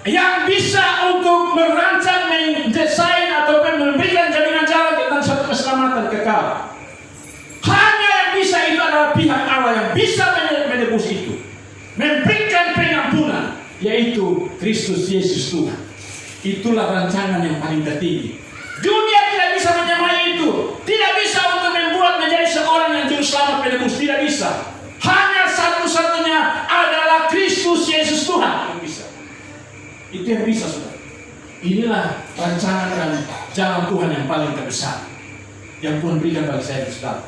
yang bisa untuk merancang, mendesain ataupun memberikan jaminan jalan tentang satu keselamatan kekal. Hanya yang bisa itu adalah pihak Allah yang bisa menebus itu, memberikan pengampunan, yaitu Kristus Yesus Tuhan. Itulah rancangan yang paling tertinggi. Dunia tidak bisa menyamai itu, tidak bisa untuk membuat menjadi seorang yang juru selamat menebus, tidak bisa. Hanya satu-satunya adalah Kristus Yesus Tuhan yang bisa. Itu yang bisa, saudara. Inilah rancangan dan jalan Tuhan yang paling terbesar yang Tuhan berikan bagi saya dan saudara.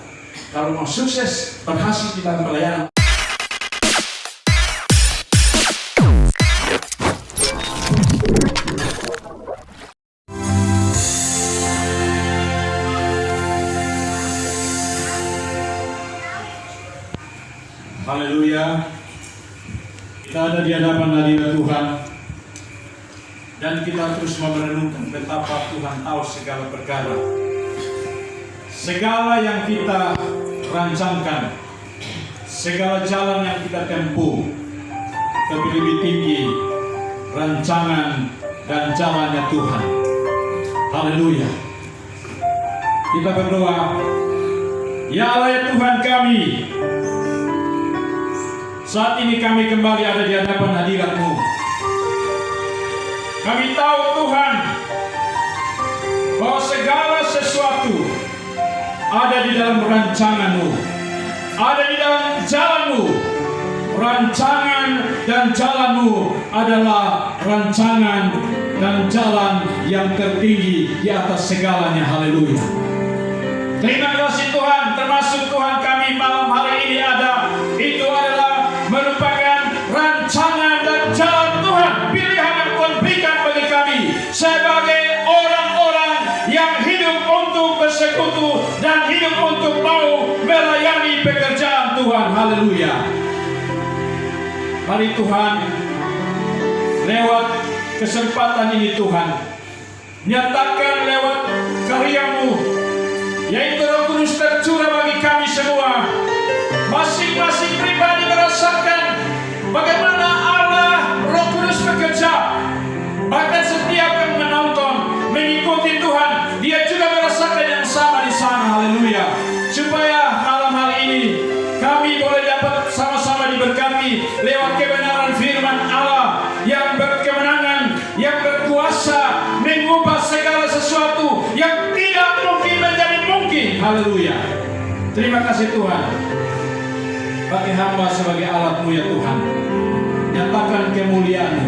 Kalau mau sukses, berhasil di dalam pelayanan. Haleluya. Kita ada di hadapan hadirat Tuhan, dan kita terus merenungkan betapa Tuhan tahu segala perkara. Segala yang kita rancangkan, segala jalan yang kita tempuh, tapi lebih tinggi rancangan dan jalannya Tuhan. Haleluya. Kita berdoa. Ya Allah, ya Tuhan kami, saat ini kami kembali ada di hadapan hadirat-Mu. Kami tahu Tuhan bahwa segala sesuatu ada di dalam rancangan-Mu, ada di dalam jalan-Mu. Rancangan dan jalan-Mu adalah rancangan dan jalan yang tertinggi di atas segalanya. Haleluya. Terima kasih Tuhan, termasuk Tuhan kami malam hari ini ada. Itu adalah merupakan rancangan dan jalan Tuhan, pilihan yang Tuhan berikan bagi kami sebagai orang-orang yang hidup untuk bersekutu dan hidup untuk mau melayani pekerjaan Tuhan. Haleluya. Mari Tuhan, lewat kesempatan ini Tuhan, nyatakan lewat karya-Mu, yaitu Roh Kudus tercurah bagi kami semua. Masing-masing pribadi merasakan bagaimana Allah Roh Kudus bekerja. Bahkan setiap yang menonton, mengikuti Tuhan, dia juga merasakan yang sama di sana. Haleluya. Supaya malam hari ini kami boleh dapat sama-sama diberkati lewat kebenaran firman Allah yang berkemenangan, yang berkuasa mengubah segala sesuatu yang tidak mungkin menjadi mungkin. Haleluya. Terima kasih Tuhan. Bagi hamba sebagai alat-Mu ya Tuhan, nyatakan kemuliaan-Mu.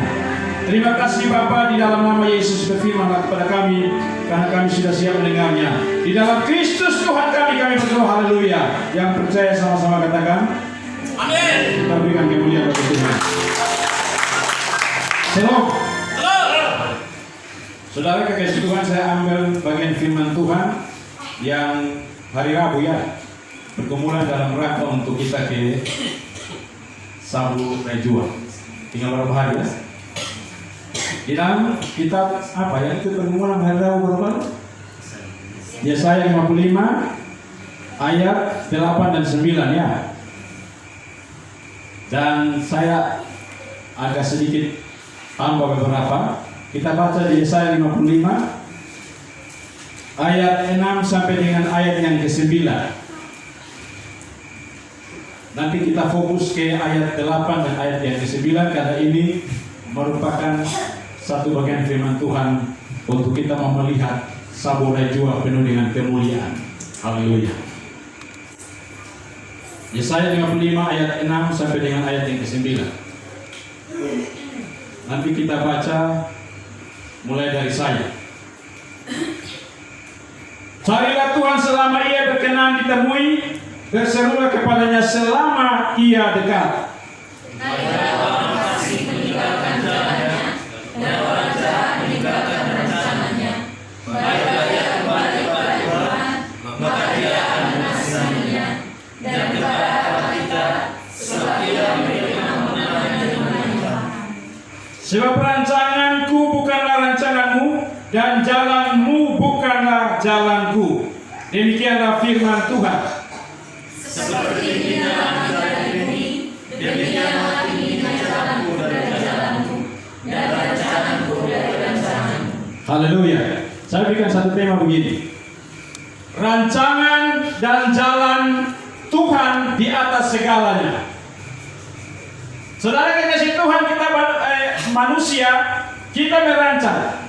Terima kasih Bapa, di dalam nama Yesus berfirmanlah kepada kami, karena kami sudah siap mendengarnya. Di dalam Kristus Tuhan kami berdoa. Haleluya. Yang percaya sama-sama katakan amin. Kita berikan kemuliaan bagi Tuhan. Shalom. Saudara kekasih Tuhan, saya ambil bagian firman Tuhan yang hari Rabu ya, pergumulan dalam rangka untuk kita ke Sabu Rejua. Tinggal berapa hari ya? Di dalam kitab apa ya, itu pergumulan hari Rabu berapa? Yesaya 55 ayat 8 dan 9 ya. Dan saya agak sedikit tambah beberapa. Kita baca di Yesaya 55 ayat 6 sampai dengan ayat yang ke-9. Nanti kita fokus ke ayat 8 dan ayat yang ke-9, karena ini merupakan satu bagian firman Tuhan untuk kita melihat Sabu Rejua penuh dengan kemuliaan. Haleluya. Yesaya 55 ayat 6 sampai dengan ayat yang ke-9. Nanti kita baca mulai dari saya. Carilah Tuhan selama Ia berkenan ditemui, berserulah kepadanya selama Ia dekat. Sebab rancanganku bukanlah rancanganmu, dan jalanmu bukanlah jalanku. Demikianlah firman Tuhan. Seperti bina langit dan bumi, demikianlah tingginya jalanku dari jalanmu, dan rancangan Haleluya. Saya berikan satu tema begini. Rancangan dan jalan Tuhan di atas segalanya. Saudara, kekasih Tuhan, kita manusia, kita merancang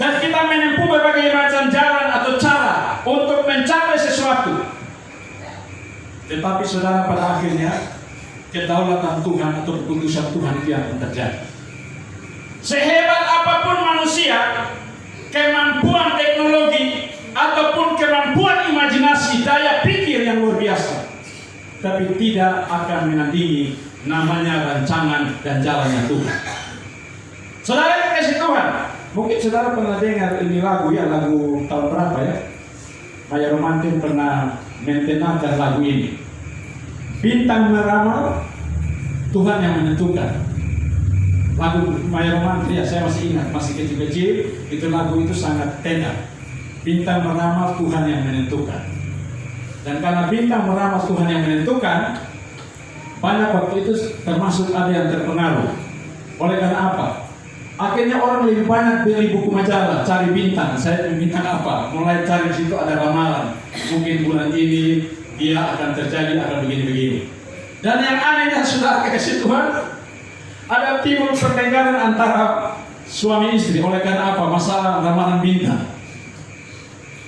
dan kita menempuh berbagai macam jalan atau cara untuk mencapai sesuatu. Tetapi saudara, pada akhirnya kedaulatan Tuhan atau keputusan Tuhan itu yang akan terjadi. Sehebat apapun manusia, kemampuan teknologi ataupun kemampuan imajinasi, daya pikir yang luar biasa, tapi tidak akan menandingi namanya rancangan dan jalannya Tuhan. Saudara kekasih Tuhan, mungkin saudara pernah dengar ini lagu ya, lagu tahun berapa ya? Maya Romantik pernah mentenangkan lagu ini. Bintang meramal, Tuhan yang menentukan. Lagu Maya Romantik ya, saya masih ingat, masih kecil-kecil, itu lagu itu sangat tenda. Bintang meramal, Tuhan yang menentukan. Dan karena bintang meramal, Tuhan yang menentukan, banyak waktu itu termasuk ada yang terpengaruh. Oleh karena apa? Akhirnya orang lebih banyak beli buku majalah, cari bintang. Saya bintang apa? Mulai cari di situ ada ramalan. Mungkin bulan ini dia akan terjadi, akan begini-begini. Dan yang anehnya, saudara kekasih Tuhan, ada timbul pertengkaran antara suami istri. Oleh karena apa? Masalah ramalan bintang.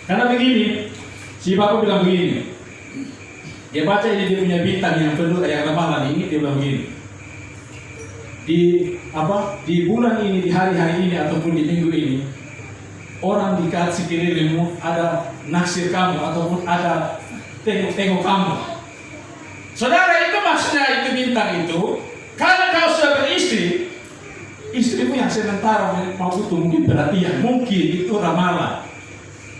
Karena begini, si bapak bilang begini. Dia baca ini, dia punya bintang yang penuh, yang ramalan ini, dia bilang begini. Di bulan ini, di hari-hari ini ataupun di minggu ini, orang di sekelilingmu ada naksir kamu ataupun ada tengok-tengok kamu. Saudara, itu maksudnya itu bintang itu. Karena kau sudah beristri, istrimu yang sementara mau butuh mungkin perhatian, mungkin itu ramalan.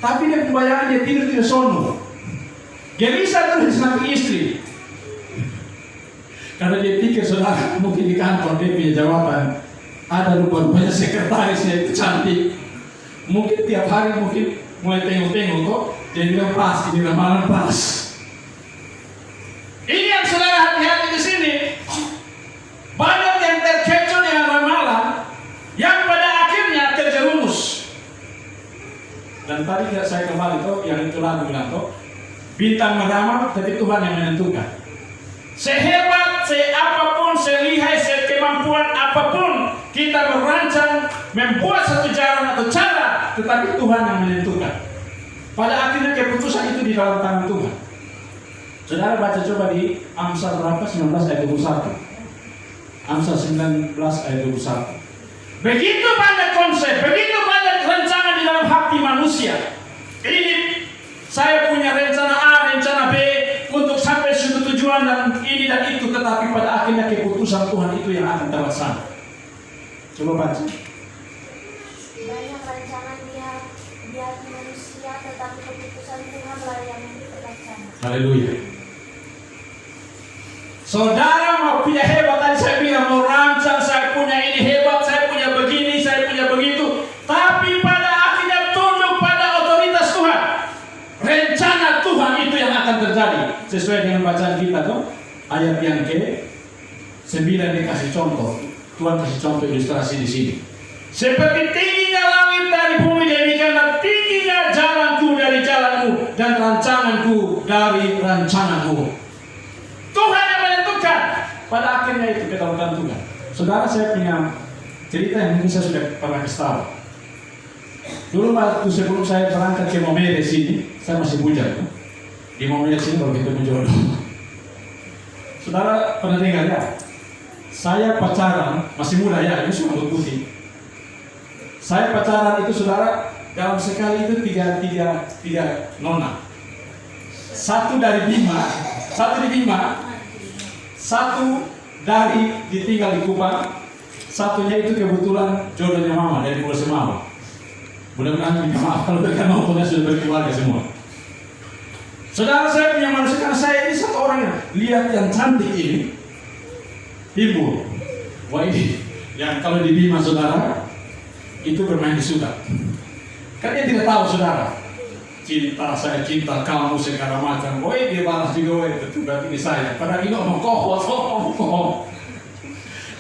Tapi dia kebanyakan dia tidur tidak sono. Gelisah terus sama istri. Karena dia pikir saudara mungkin di kantor dia punya jawatan, ada rupa-rupanya sekretarisnya itu cantik. Mungkin tiap hari mungkin mulai tengok-tengok kok, dia bilang pas, ini ramalan pas. Ini yang saudara hati-hati di sini. Banyak yang terkecoh dengan ramalan yang pada akhirnya terjerumus. Dan tadi saya kembali tuh yang itu lagu bilang tuh, bintang meramal tapi Tuhan yang menentukan. Sehebat, seapapun, selihai, sekemampuan apapun kita merancang, membuat satu jalan atau cara, tetapi Tuhan yang menentukan. Pada akhirnya keputusan itu di dalam tangan Tuhan. Saudara baca coba di Amsal berapa? 19 ayat 21. Amsal 19 ayat 21. Begitu banyak konsep, begitu banyak rancangan di dalam hati manusia. Ini saya punya rencana A, rencana B untuk sampai suatu tujuan dan ini dan itu, tetapi pada akhirnya keputusan Tuhan itu yang akan terlaksana. Coba baca. Banyak rancangan di hati manusia, tetapi keputusan Tuhan lah yang terlaksana. Haleluya. Saudara mau punya hebat, tadi saya bilang mau rancang, saya punya ini hebat, saya punya begini, saya punya begitu, tapi pada akhirnya tunduk pada otoritas Tuhan. Rencana Tuhan itu yang akan terjadi sesuai dengan bacaan kita tuh. Ayat yang ke-9 dikasih contoh. Tuhan kasih contoh ilustrasi di sini. Seperti tingginya langit dari bumi, demikianlah tingginya jalanku dari jalanmu dan rancanganku dari rancanganmu. Tuhan yang menentukan. Pada akhirnya itu kedaulatan Tuhan. Saudara, saya punya cerita yang mungkin saya sudah pernah kasih tahu. Dulu waktu sebelum saya berangkat ke Momere sini, saya masih bujang. Di Momere sini kalau kita jodoh. Saudara pernah dengar ya? Saya pacaran, masih muda ya, ini cuma putih. Saya pacaran itu saudara, dalam sekali itu tiga nona. Satu dari Bima, satu dari ditinggal di Kupang, satunya itu kebetulan jodohnya mama dari Pulau Semau. Mudah-mudahan minta maaf kalau mereka mau, sudah berkeluarga semua. Saudara, saya punya manusia, karena saya ini satu orang yang lihat yang cantik ini, timbul. Wah ini, yang kalau di Bima saudara, itu bermain di Sudan. Kan dia tidak tahu saudara, cinta saya, cinta kamu, segala macam. Woi dia balas juga, woi itu berarti ini saya. Padahal ini omong kokoh.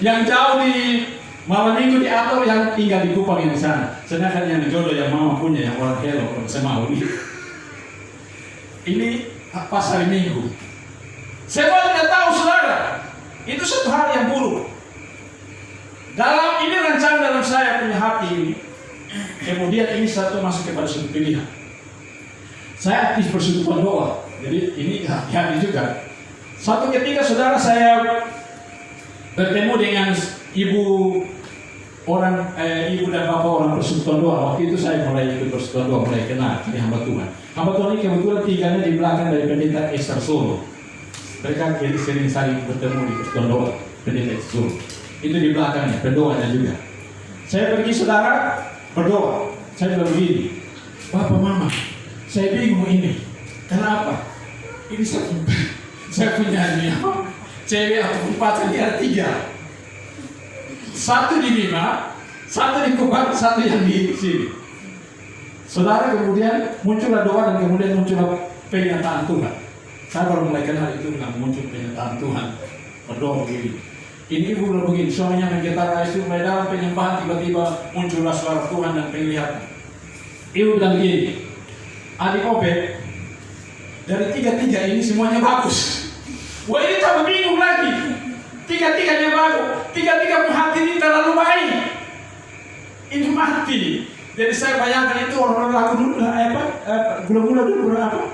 Yang jauh di Malam minggu diatur yang tinggal di Kupang yang di sana. Sedangkan yang jodoh yang mama punya yang orang Hello orang Semau ini pas hari Minggu. Semua tidak tahu saudara. Itu satu hal yang buruk. Dalam ini rencana dalam saya punya hati ini. Kemudian ini satu masuk kepada satu pilihan. Saya aktif persekutuan doa. Jadi ini hati-hati juga. Satu ketika saudara saya bertemu dengan ibu dan bapak orang persekutuan doa. Waktu itu saya mulai ikut persekutuan doa, mulai kenal jadi hamba Tuhan. Hamba Tuhan ini kebetulan tinggalnya di belakang dari pendeta Ester Solo. Mereka sering saling bertemu di persekutuan doa, pendeta Ester Solo. Itu di belakangnya, pendoanya juga. Saya pergi saudara berdoa. Saya bilang begini, Bapak Mama, saya bingung ini. Kenapa? Ini saya punya ini cewek atau pacar di ada 3. Satu di Bima, satu di Kupang, satu yang di sini. Saudara kemudian muncullah doa dan kemudian muncullah pernyataan Tuhan. Saya baru mulai kenal itu dengan muncul pernyataan Tuhan. Berdoa begini. Ini ibu bilang begini, suaminya main gitar itu mulai dalam penyembahan tiba-tiba muncullah suara Tuhan dan penglihatan. Ibu bilang begini, adik Obed, dari 3 ini semuanya bagus. Wah ini tambah bingung lagi. 3-nya bagus. 3 hati ini terlalu baik. Ini mati. Jadi saya bayangkan itu orang-orang lagu dulu gula-gula dulu apa?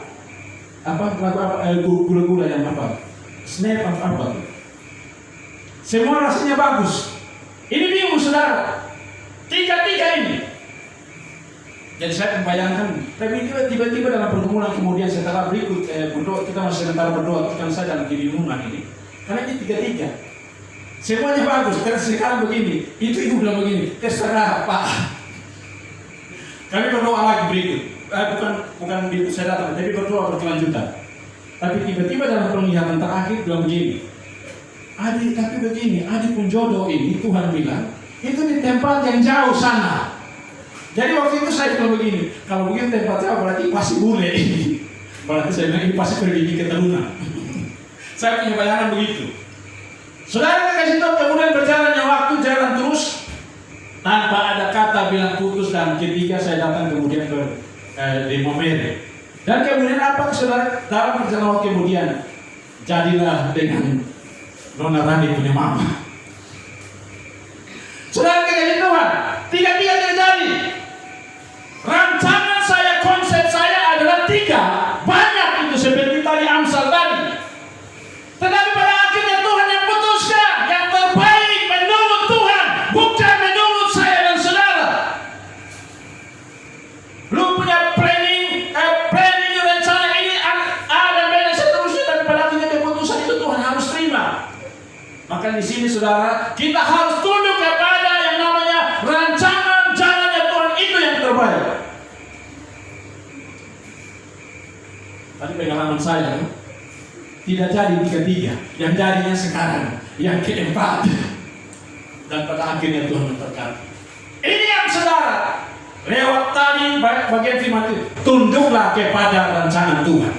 Gula-gula yang apa? Snap apa? Semua rasanya bagus. Ini bingung saudara. 3 ini. Jadi saya membayangkan, tapi tiba-tiba dalam pergumulan kemudian setelah berikut berdoa, kita masih sementara berdoa, terus kan saya dalam kebingungan ini. Karena ini 3. Semuanya bagus, terus sekarang begini, itu ibu bilang begini, terserah Pak. Kami berdoa lagi berikut, bukan berikut saya datang, tapi berdoa berkelanjutan. Tapi tiba-tiba dalam penglihatan terakhir bilang begini, adik tapi begini, adik pun jodoh ini Tuhan bilang, itu di tempat yang jauh sana. Jadi waktu itu saya bilang begini, kalau begini tempat jauh berarti pasti bule ini. Berarti saya bilang ini pasti pergi ke keturunan. Saya punya bayangan begitu. Saudara kasih tahu kemudian berjalannya waktu jalan terus tanpa ada kata bilang putus dan ketiga saya datang kemudian ke di Momere. Dan kemudian apa saudara dalam perjalanan waktu kemudian jadilah dengan Nona Rani punya mama. Saudara kasih Tuhan 3 terjadi. Rancangan saya, konsep saya adalah 3. Banyak itu seperti tadi Amsal tadi. Tetapi pada akhirnya Tuhan yang putuskan yang terbaik menurut Tuhan, bukan menurut saya dan saudara. Lu punya planning rencana ini A dan B dan seterusnya, tapi pada akhirnya keputusan itu Tuhan harus terima. Maka di sini saudara, kita harus tunduk kepada yang namanya rancangan jalannya Tuhan itu yang terbaik. Tadi pengalaman saya tidak jadi 3, yang jadinya sekarang yang keempat. Dan pada akhirnya Tuhan memberkati. Ini yang saudara lewat tadi bagian firman itu, tunduklah kepada rancangan Tuhan.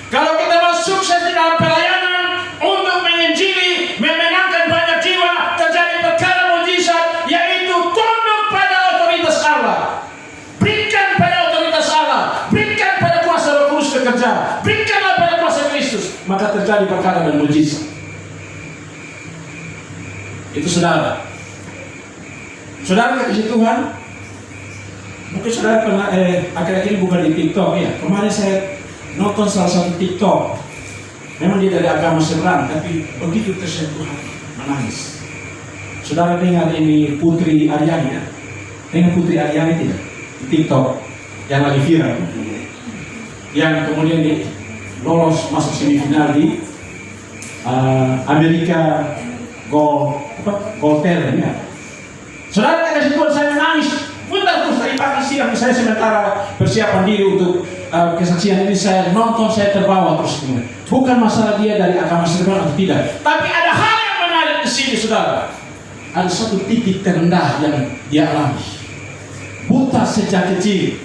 Kalau kita mau sukses di dalam pelayanan untuk menginjili, memenangkan banyak jiwa, terjadi perkara mujizat, yaitu tunduk pada otoritas Allah. Berikan pada otoritas Allah, berikan pada kuasa Roh Kudus bekerja, berikanlah pada kuasa Kristus, maka terjadi perkara dan mujizat. Itu saudara. Saudara kasih Tuhan. Mungkin saudara pernah akhir-akhir ini bukan di TikTok ya. Kemarin saya nonton salah satu TikTok. Memang dia dari agama seberang, tapi begitu tersentuh menangis. Saudara dengar ini Putri Aryani ya? Dengar Putri Aryani tidak? Di TikTok yang lagi viral. Yang kemudian lolos masuk semifinal di Amerika Gold Talent ya. Saudara kasih Tuhan, saya menangis. Bentar terus dari pagi siang saya sementara persiapan diri untuk kesaksian ini, saya nonton, saya terbawa terus kemudian. Bukan masalah dia dari agama seberang atau tidak, tapi ada hal yang menarik di sini saudara. Ada satu titik terendah yang dia alami. Buta sejak kecil.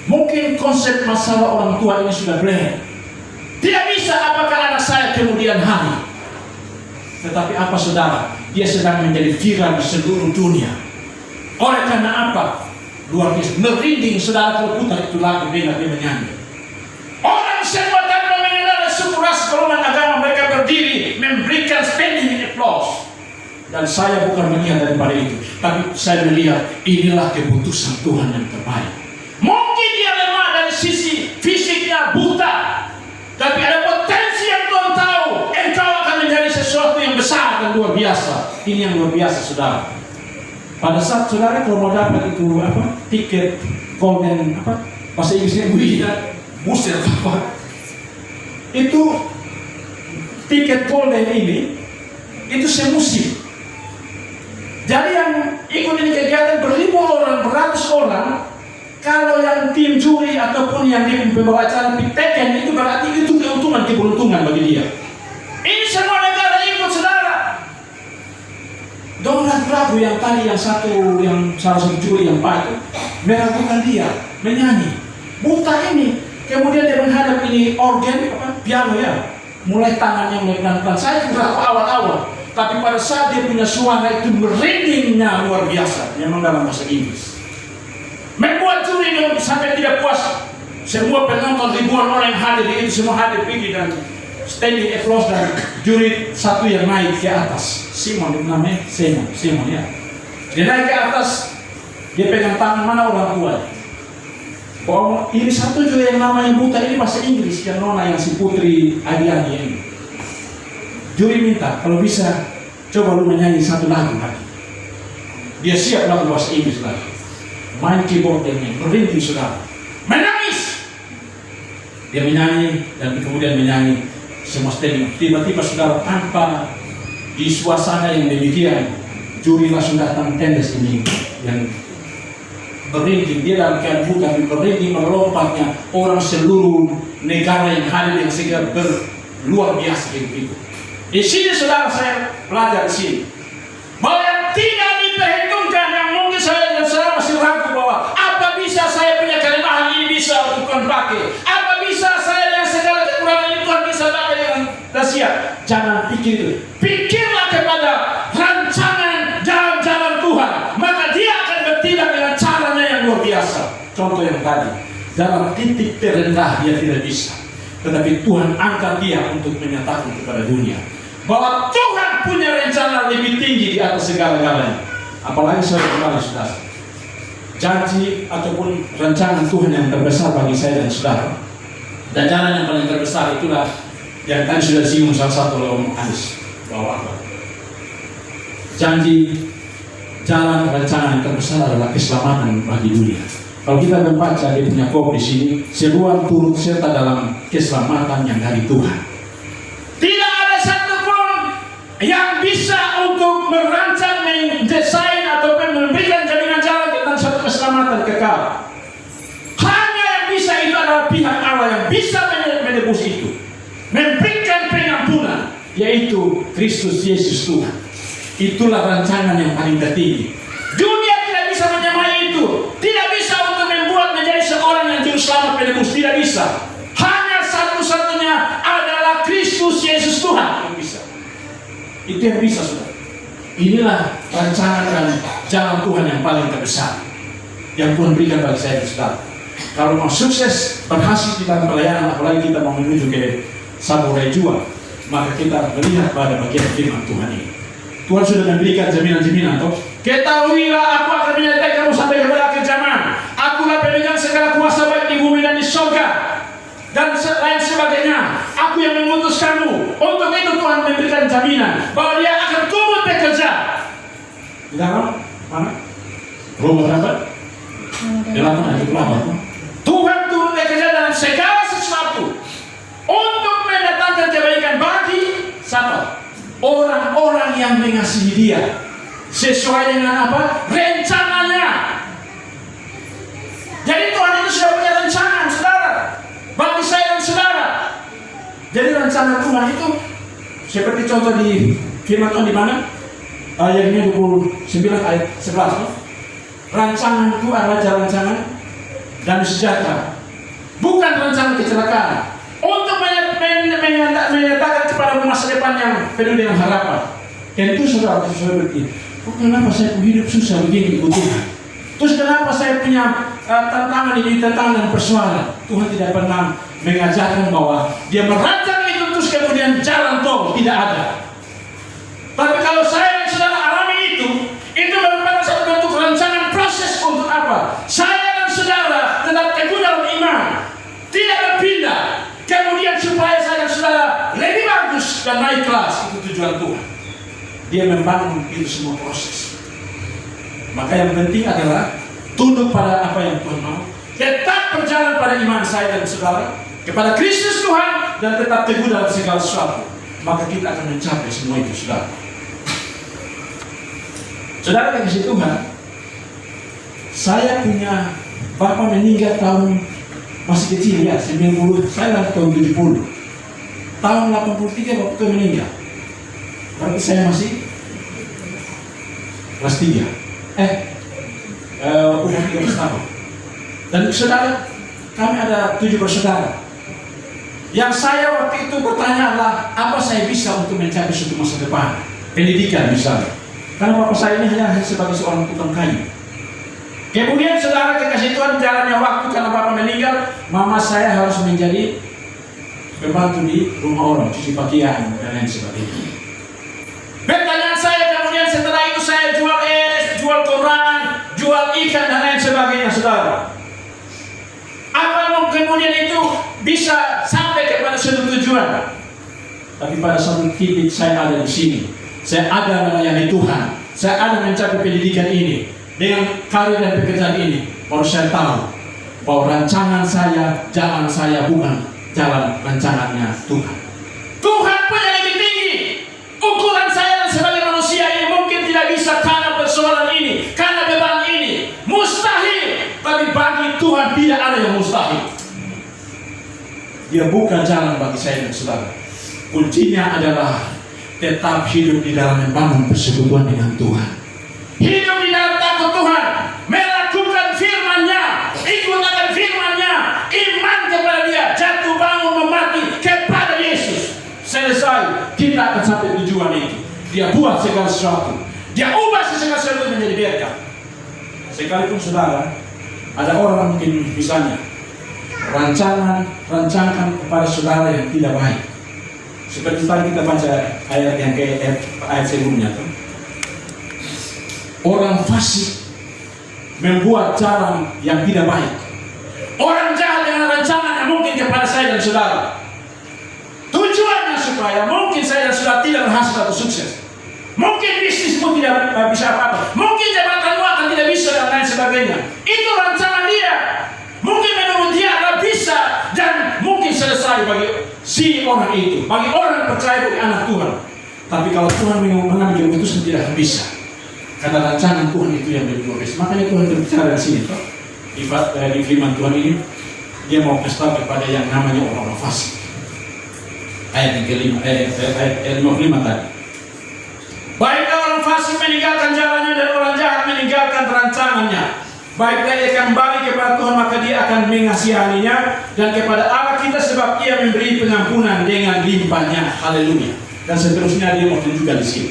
Mungkin konsep masalah orang tua ini sudah blank. Tidak bisa apakah anak saya kemudian hari. Tetapi apa saudara? Dia sedang menjadi viral di seluruh dunia. Oleh karena apa? Luar biasa. Merinding saudara kalau putar itu lagu dia menyanyi. Orang semua tanpa mengenal suku ras golongan agama mereka berdiri memberikan standing applause. Dan saya bukan melihat daripada itu, tapi saya melihat inilah keputusan Tuhan yang terbaik. Mungkin dia lemah dari sisi fisiknya, buta, tapi ada potensi yang Tuhan tahu. Engkau akan menjadi sesuatu yang besar dan luar biasa. Ini yang luar biasa, saudara. Pada saat saudara kalau mau dapat itu tiket golden bahasa Inggrisnya buset itu tiket golden ini itu semusim. Jadi yang ikut ini kegiatan beribu orang, beratus orang. Kalau yang tim juri ataupun yang tim pembawa acara piteken itu berarti itu keberuntungan bagi dia. Ini semua negara ikut, saudara. Dong ragu-ragu yang tadi yang salah satu juri yang Pak itu meragukan dia menyanyi. Buta ini, kemudian dia menghadap ini organ piano ya. Mulai tangannya mulai pelan-pelan. Saya ragu awal-awal. Tapi pada saat dia punya suara itu merindingnya luar biasa. Memang dalam bahasa Inggris. Membuat juri sampai tidak puas. Semua penonton ribuan orang yang hadir itu semua hadir pergi dan standing applause dan juri satu yang naik ke atas. Simon itu namanya Simon ya. Dia naik ke atas. Dia pegang tangan mana orang tua. Oh, ini satu juga yang namanya buta ini bahasa Inggris yang nona yang si Putri Adiani ini. Juri minta, kalau bisa, coba lu menyanyi satu lagu lagi. Dia siap lagu bahasa Inggris lagi. Main keyboard dengan merintih saudara. Menangis! Dia menyanyi, dan kemudian menyanyi semua standing. Tiba-tiba saudara tanpa di suasana yang demikian, juri langsung datang tendes ini yang merinding. Dia dalam keadaan buta, merinding melompatnya orang seluruh negara yang hadir yang segera luar biasa itu. Di sini saudara saya belajar di sini bahwa yang tidak diperhitungkan yang mungkin saya masih ragu bahwa apa bisa saya punya kelemahan ini bisa untuk Tuhan pakai, apa bisa saya dengan segala kekurangan ini Tuhan bisa pakai dengan dahsyat. Jangan pikir itu, pikirlah kepada rancangan dalam jalan Tuhan, maka dia akan bertindak dengan caranya yang luar biasa. Contoh yang tadi, dalam titik terendah dia tidak bisa, tetapi Tuhan angkat dia untuk menyatakan kepada dunia bahwa Tuhan punya rencana lebih tinggi di atas segala-galanya. Apalagi saya kembali saudara, janji ataupun rancangan Tuhan yang terbesar bagi saya dan saudara, dan jalan yang paling terbesar itulah yang tadi sudah disinggung salah satu oleh Om Anis bahwa apa? Janji jalan rancangan yang terbesar adalah keselamatan bagi dunia. Kalau kita membaca dia punya kop di sini, seruan turut serta dalam keselamatan yang dari Tuhan. Tidak ada satupun yang bisa untuk merancang, mendesain ataupun memberikan jaminan jalan tentang satu keselamatan kekal. Hanya yang bisa itu adalah pihak Allah yang bisa menebus itu, memberikan pengampunan, yaitu Kristus Yesus Tuhan. Itulah rancangan yang paling tertinggi. Dunia tidak bisa menyamai itu, tidak bisa untuk membuat menjadi seorang yang juru selamat penebus, tidak bisa. Hanya satu-satunya adalah Kristus Yesus Tuhan yang bisa. Itu yang bisa, saudara. Inilah rancangan dan jalan Tuhan yang paling terbesar yang Tuhan berikan bagi saya dan saudara. Kalau mau sukses berhasil di dalam pelayanan, apalagi kita mau menuju ke Samurai Jua, maka kita melihat pada bagian firman Tuhan ini. Tuhan sudah memberikan jaminan-jaminan. Ketahuilah aku akan menyertai kamu sampai kepada akhir zaman. Akulah pemegang segala kuasa baik di bumi dan di surga dan lain sebagainya. Aku yang mengutus kamu. Untuk itu Tuhan memberikan jaminan bahwa dia akan turut bekerja. Di dalam mana? Roma berapa? 8 ayat 8. Tuhan turut bekerja dalam segala sesuatu untuk mendatangkan kebaikan bagi siapa? Orang-orang yang mengasihi dia sesuai dengan apa? Rencananya. Jadi Tuhan itu sudah punya rancangan, saudara, bagi saya dan saudara. Jadi rancangan Tuhan itu seperti contoh di firman Tuhan di mana? Ayatnya 29 ayat 11. Rancangan itu adalah rancangan dan sejahtera, bukan rancangan kecelakaan. Untuk menyatakan kepada masa depan yang penuh dengan harapan. Tentu saudara begini, kenapa saya hidup susah begini ibu Tuhan? Terus kenapa saya punya tantangan ini, tantangan dan persoalan? Tuhan tidak pernah mengajarkan bahwa dia merancang itu terus kemudian jalan tol, tidak ada. Tapi kalau saya dan saudara alami itu merupakan satu bentuk rancangan proses untuk apa? Saya dan saudara tetap teguh dalam iman, tidak berpindah. Kemudian supaya saya dan saudara lebih bagus dan naik kelas, itu tujuan Tuhan. Dia membangun itu semua proses. Maka yang penting adalah tunduk pada apa yang Tuhan mau, tetap berjalan pada iman saya dan saudara kepada Kristus Tuhan, dan tetap teguh dalam segala sesuatu. Maka kita akan mencapai semua itu, saudara. Saudara kasih Tuhan, saya punya bapak meninggal tahun masih kecil ya, 90, saya tahun 70. Tahun 83 bapak itu meninggal. Berarti saya masih kelas 3. Umur 13 tahun. Dan saudara, kami ada 7 bersaudara. Yang saya waktu itu bertanya adalah, apa saya bisa untuk mencapai suatu masa depan? Pendidikan misalnya. Karena bapak saya ini hanya sebagai seorang tukang kayu. Kemudian saudara kekasih Tuhan, jalannya waktu karena bapak meninggal, mama saya harus menjadi pembantu di rumah orang, cuci pakaian dan lain sebagainya. Pertanyaan saya kemudian setelah itu, saya jual es, jual koran, jual ikan dan lain sebagainya, saudara. Apa kemudian itu bisa sampai kepada suatu tujuan? Tapi pada satu titik saya ada di sini, saya ada melayani Tuhan, saya ada mencapai pendidikan ini. Dengan karir dan pekerjaan ini, baru saya tahu bahwa rancangan saya, jalan saya bukan jalan rancangannya Tuhan. Tuhan punya lebih tinggi. Ukuran saya sebagai manusia ini mungkin tidak bisa karena persoalan ini, karena beban ini, mustahil. Tapi bagi Tuhan tidak ada yang mustahil. Dia buka jalan bagi saya dan saudara. Kuncinya adalah tetap hidup di dalam membangun persekutuan dengan Tuhan. Hidup di dalam takut Tuhan, melakukan firman-Nya, ikut akan firman-Nya, iman kepada Dia, jatuh bangun memati kepada Yesus. Selesai, kita akan sampai tujuan itu. Dia buat segala sesuatu, Dia ubah segala sesuatu menjadi berkat. Sekalipun saudara, ada orang mungkin misalnya rancangan kepada saudara yang tidak baik. Seperti tadi kita baca ayat yang ayat sebelumnya tuh. Orang fasik membuat jalan yang tidak baik. Orang jahat dengan rancangan yang mungkin kepada saya dan saudara. Tujuannya supaya mungkin saya dan saudara tidak berhasil atau sukses. Mungkin bisnismu tidak bisa apa-apa. Mungkin jabatanmu akan tidak bisa dan lain sebagainya. Itu rancangan dia. Mungkin menurut dia akan bisa dan mungkin selesai bagi si orang itu, bagi orang yang percaya bagi anak Tuhan. Tapi kalau Tuhan mengambil keputusan tidak akan bisa. Karena rancangan Tuhan itu yang lebih luar biasa. Makanya Tuhan berbicara di sini, toh. Di firman Tuhan ini, Dia mau kasih kepada yang namanya orang-orang fasik. Ayat yang kelima, ayat 55 tadi. Baiklah orang fasik meninggalkan jalannya dan orang jahat meninggalkan rancangannya. Baiklah ia kembali kepada Tuhan, maka Dia akan mengasihaninya, dan kepada Allah kita sebab Ia memberi pengampunan dengan limpahnya. Haleluya. Dan seterusnya Dia mau tunjukkan di sini.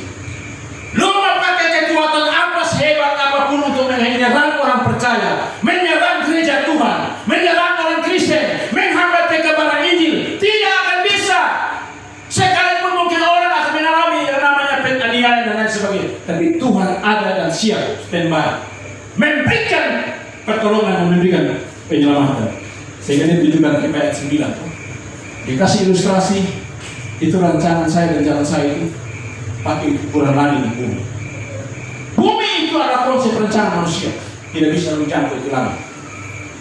Lu mau pakai kekuatan apa sehebat apapun untuk menyerang orang percaya, menyerang gereja Tuhan, menyerang orang Kristen, menghambat kebenaran Injil, tidak akan bisa. Sekalipun mungkin orang akan mengalami yang namanya penganiayaan dan lain sebagainya, tapi Tuhan ada dan siap standby, memberikan pertolongan, memberikan penyelamatan. Sehingga dia tunjukkan di ayat 9. Dikasih ilustrasi, itu rancangan saya dan jalan saya itu pakai ukuran langit dan bumi. Bumi itu adalah konsep rencana manusia, tidak bisa mencapai itu langit.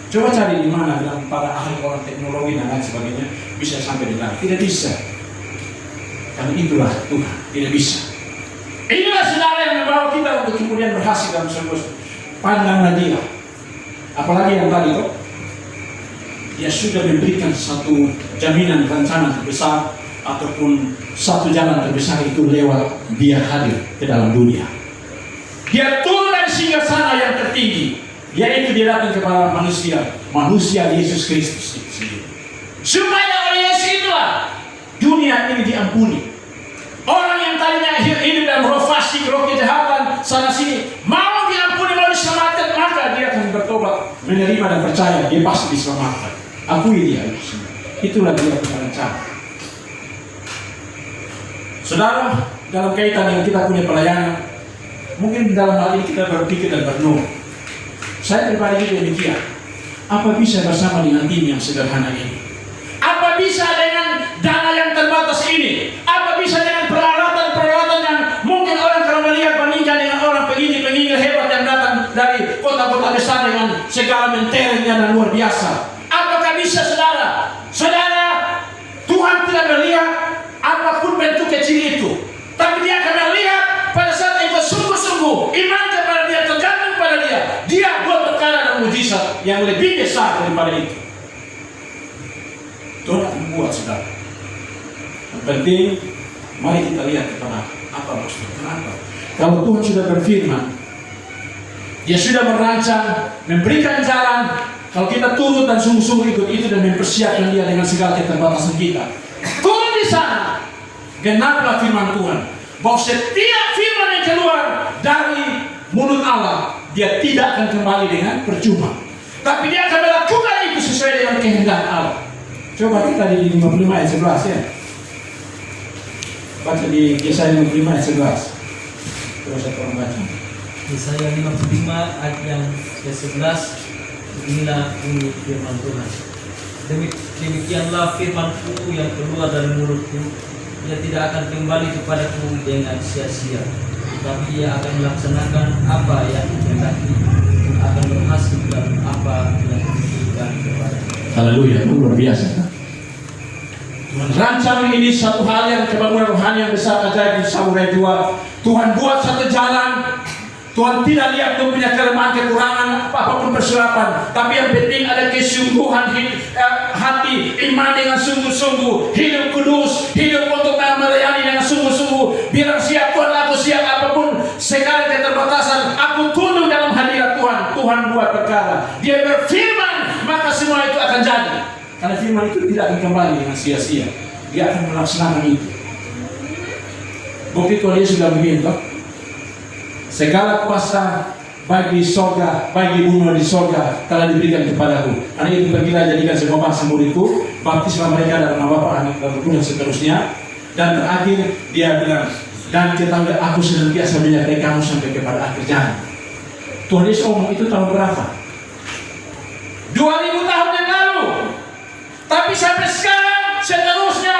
Coba cari di mana dalam para ahli orang teknologi dan lain sebagainya bisa sampai di langit. Tidak bisa. Karena itulah Tuhan, tidak bisa. Inilah saudara yang membawa kita untuk kemudian berhasil dalam sebuah. Pandanglah Dia. Apalagi yang tadi itu, Dia sudah memberikan satu jaminan rencana terbesar, ataupun satu jalan terbesar itu lewat Dia hadir ke dalam dunia. Dia turun dari singgasana yang tertinggi, yaitu Dia datang kepada manusia Yesus Kristus sendiri. Supaya oleh Yesus itulah dunia ini diampuni. Orang yang tadinya hidup dalam roh fasik, roh kejahatan, sana sini, mau diampuni, mau diselamatkan, maka dia akan bertobat, menerima dan percaya, dia pasti diselamatkan. Akui dia itu semua. Itulah dia rencana. Saudara, dalam kaitan yang kita punya pelayanan, mungkin dalam hal ini kita berpikir dan bernung. Saya pribadi juga demikian. Apa bisa bersama dengan tim yang sederhana ini? Apa bisa dengan dana yang terbatas ini? Apa bisa dengan peralatan-peralatan yang mungkin orang kalau melihat bandingkan dengan orang penginjil hebat yang datang dari kota-kota besar dengan segala menterengnya dan luar biasa? Apakah bisa, saudara? Saudara, Tuhan tidak melihat apapun bentuk kecil itu, tapi Dia akan melihat pada saat itu sungguh-sungguh iman kepada Dia, tergantung pada Dia. Dia buat perkara dan mujizat yang lebih besar daripada itu. Tuhan akan membuat, saudara. Yang penting, mari kita lihat kepada apa maksudnya. Kenapa? Kalau Tuhan sudah berfirman, Dia sudah merancang, memberikan jalan. Kalau kita turut dan sungguh-sungguh ikut itu dan mempersiapkan Dia dengan segala keterbatasan kita, turun di sana, genaplah firman Tuhan, bahwa setiap firman yang keluar dari mulut Allah, dia tidak akan kembali dengan percuma, tapi dia akan melakukan itu sesuai dengan kehendak Allah. Coba kita di 55 ayat 11 ya. Baca di Yesaya 55 ayat 11. Terus saya tolong baca. Yesaya 55 ayat yang ke-11. Inilah bunyi firman Tuhan. Demikianlah firman-Ku yang keluar dari mulut-Ku. Ia tidak akan kembali kepadaku dengan sia-sia, tetapi ia akan melaksanakan apa yang dikehendaki dan akan berhasil dalam apa yang diberikan kepada. Haleluya, itu luar biasa. Tuhan rancang ini satu hal yang kebangunan rohani yang besar ajaib di Samurai 2. Tuhan buat satu jalan. Tuhan tidak lihat Tuhan punya kelemahan, kekurangan, apapun persiapan, tapi yang penting ada kesungguhan hati, iman dengan sungguh-sungguh, hidup kudus, hidup untuk melayani dengan sungguh-sungguh. Biar siap Tuhan, aku siap apapun segala keterbatasan, aku tunduk dalam hadirat Tuhan. Tuhan buat perkara, Dia berfirman, maka semua itu akan jadi. Karena firman itu tidak akan kembali dengan sia-sia, Dia akan melaksanakan itu. Bukti Tuhan Yesus sudah begitu. Segala kuasa baik di sorga, baik di bumi di sorga telah diberikan kepadaku. Karena itu pergilah jadikan semua bangsa muridku, baptislah mereka dalam nama Bapa, Anak dan Roh Kudus dan seterusnya. Dan terakhir Dia bilang, dan ketahuilah aku senantiasa menyertai kamu sampai kepada akhir zaman. Tuhan Yesus ngomong itu tahun berapa? 2000 tahun yang lalu. Tapi sampai sekarang seterusnya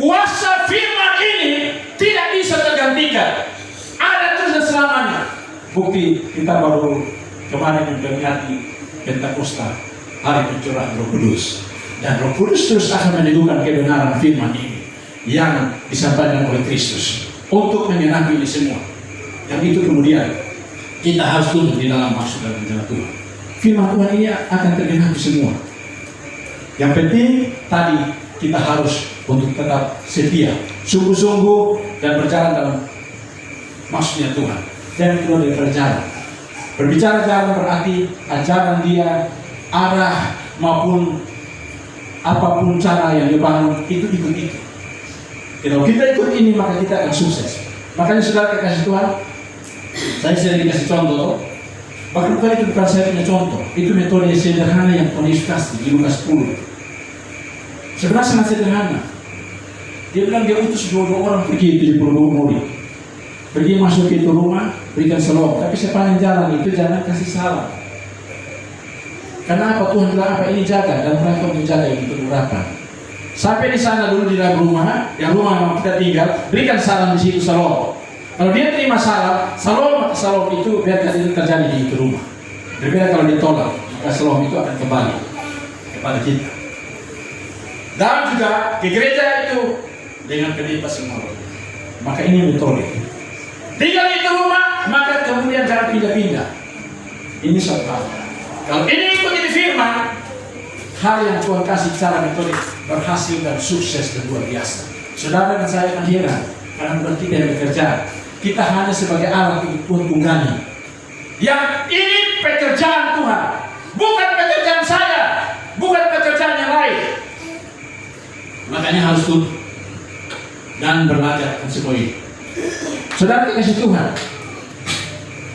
kuasa firman ini tidak bisa tergantikan. Ada terus dan selamanya. Bukti kita baru kemarin memperingati Pentakosta, hari pencurahan Roh Kudus. Dan Roh Kudus terus akan meneguhkan kebenaran firman ini yang disampaikan oleh Kristus untuk mengenapi ini semua. Yang itu kemudian kita harus tunduk di dalam maksud dan rencana Tuhan. Firman Tuhan ini akan tergenapi semua. Yang penting tadi kita harus untuk tetap setia, sungguh-sungguh dan berjalan dalam maksudnya Tuhan. Jangan keluar dari perjalanan. Berbicara jalan berarti ajaran Dia, arah maupun apapun cara yang Dia bangun itu ikut itu. Kalau kita ikut ini maka kita akan sukses. Makanya saudara kasih Tuhan, saya sering kasih contoh. Bahkan bukan itu bukan saya punya contoh. Itu metode sederhana yang Tuhan Yesus kasih di Lukas 10. Sebenarnya sangat sederhana. Dia bilang Dia utus 22 orang pergi 72 murid. Pergi masuk ke itu rumah, berikan salam. Tapi sepanjang jalan itu jangan kasih salam. Karena apa? Tuhan bilang apa? Ini jaga dan mereka menjaga itu berapa. Sampai di sana dulu di dalam rumah, yang rumah yang kita tinggal, berikan salam di situ salam. Kalau dia terima salam, maka salam itu biarkan itu terjadi di itu rumah. Berbeda kalau ditolak, maka salam itu akan kembali kepada kita. Dan juga ke gereja itu dengan pendeta semua. Maka ini metode. Tinggal di rumah, maka kemudian jangan pindah-pindah. Ini suatu hal. Kalau ini ikuti firman, hal yang Tuhan kasih cara metode berhasil dan sukses dan luar biasa. Saudara dan saya akan heran karena bukan kita yang bekerja. Kita hanya sebagai alat untuk Tuhan tunggangi. Yang ini pekerjaan Tuhan, bukan pekerjaan saya, bukan pekerjaan yang lain. Makanya harus tunduk. dan belajar akan semua ini. Saudara kasih Tuhan,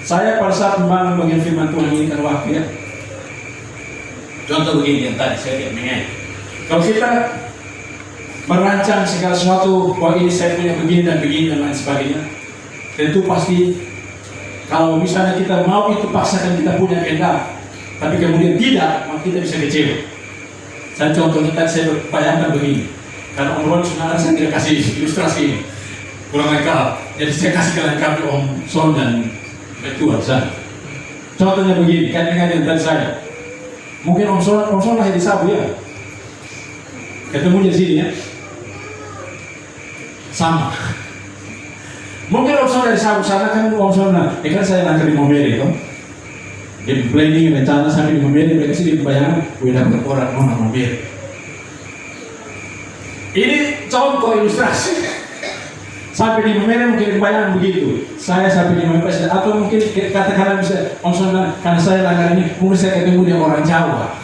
saya pada saat membangun bagian firman Tuhan ini kan waktu ya. Contoh begini yang tadi saya tidak mengenai. Kalau kita merancang segala sesuatu, bahwa ini saya punya begini dan lain sebagainya, tentu pasti kalau misalnya kita mau itu paksakan kita punya kehendak, tapi kemudian tidak, maka kita bisa kecewa. Saya contohnya tadi saya bayangkan begini, karena Om Ron saudara saya tidak kasih ilustrasi ini, kurang lengkap, jadi saya kasih kelengkapan Om Son dan Tuhan saya. Contohnya begini, kan dengan yang tadi saya, mungkin Om Son lahir di Sabu ya, ketemunya di sini ya, sama. Mungkin Om Son dari Sabu sana kan Om Son, kan saya langgar di Momere toh. Dia planning rencana sampai di Momere, berarti sih di bayangan udah dapat orang mau Momere. Ini contoh ilustrasi. Sampai di Momere mungkin bayangan begitu. Saya sampai di Momere atau mungkin katakanlah bisa Om Son karena saya langgar ini, mungkin saya ketemu dia orang Jawa.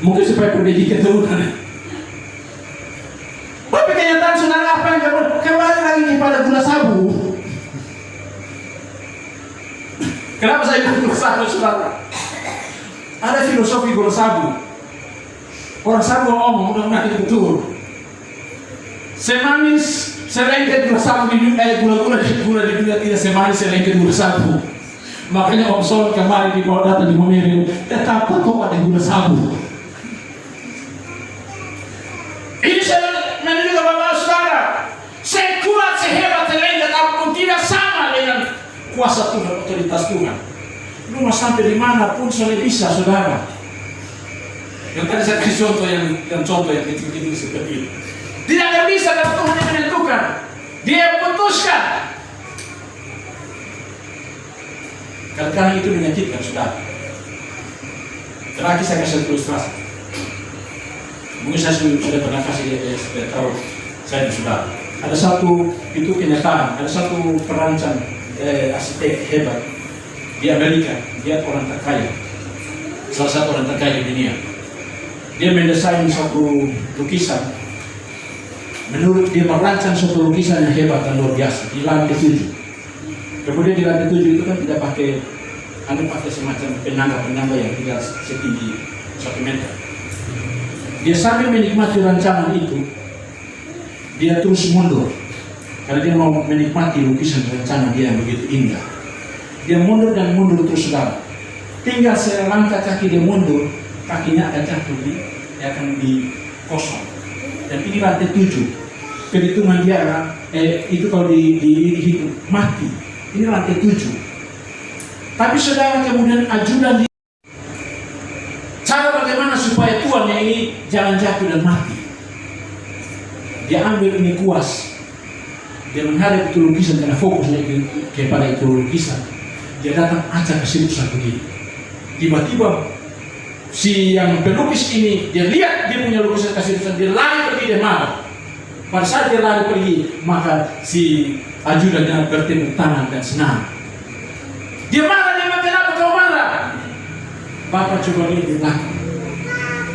Mungkin supaya pergi keturunan. Tapi kenyataan saudara apa yang kembali lagi kepada gula sabu. Kenapa saya bilang gula sabu saudara? Ada filosofi gula sabu. Orang sabu omong mudah-mudahan itu betul. Semanis selengket gula sabu di dunia, gula di dunia tidak semanis selengket gula sabu. Makanya Om Son kemarin di bawah data di Momere, tetap kok ada gula sabu. Ini saya menunjukkan bahwa saudara, sekuat sehebat selengket apapun tidak sama dengan kuasa Tuhan, otoritas Tuhan. Lu mau sampai di mana pun sudah bisa, saudara. Yang tadi saya kasih contoh yang kecil-kecil seperti itu. Tidak akan bisa kalau Tuhan yang menentukan. Dia putuskan. Kadang-kadang itu menyakitkan, saudara. Terakhir saya kasih ilustrasi. Mungkin saya sudah pernah kasih tahu saya dan saudara. Ada satu itu kenyataan, ada satu perancang arsitek hebat di Amerika, dia orang terkaya, salah satu orang terkaya di dunia. Dia mendesain satu lukisan. Menurut dia merancang suatu lukisan yang hebat dan luar biasa di lantai 7. Kemudian di lantai 7 itu kan tidak pakai, pakai semacam penangga yang tidak setinggi 1 meter. Dia sambil menikmati rancangan itu, dia terus mundur. Karena dia mau menikmati lukisan rencana dia yang begitu indah. Dia mundur dan mundur terus saudara. Tinggal selangkah kaki dia mundur, kakinya akan jatuh akan di kosong. Dan ini lantai 7. Perhitungan dia itu kalau dihitung mati. Ini lantai 7. Tapi saudara kemudian ajudan cara bagaimana supaya Tuhan yang ini jangan jatuh dan mati. Dia ambil ini kuas. Dia menghadap itu lukisan karena fokusnya kepada itu lukisan. Dia datang acak ke situ begini. Tiba-tiba si yang pelukis ini dia lihat dia punya lukisan kasih lukisan, dia lari pergi, dia marah. Pada saat dia lari pergi, maka si ajudannya bertepuk tangan dan senang. Dia marah, dia bilang, kenapa kau marah? Bapak coba lihat di belakang.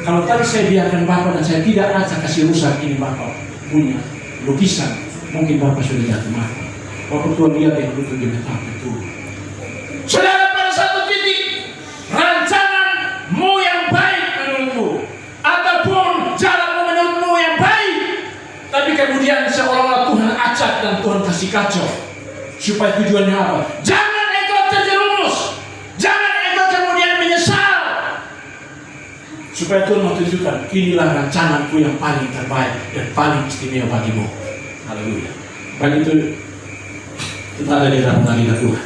Kalau tadi saya biarkan Bapak dan saya tidak acak kasih rusak ini Bapak punya lukisan, mungkin Bapak sudah jatuh mati. Bapak Tuhan lihat yang itu dia betapa itu. Saudara, pada satu titik rancanganmu yang baik menurutmu, ataupun jalanmu menurutmu yang baik, tapi kemudian seolah-olah Tuhan acak dan Tuhan kasih kacau. Supaya tujuannya apa? Jangan engkau terjerumus, jangan engkau kemudian menyesal. Supaya Tuhan menunjukkan, inilah rancanganku yang paling terbaik dan paling istimewa bagimu. Haleluya. Bagi itu kita ada di dalam hadirat Tuhan.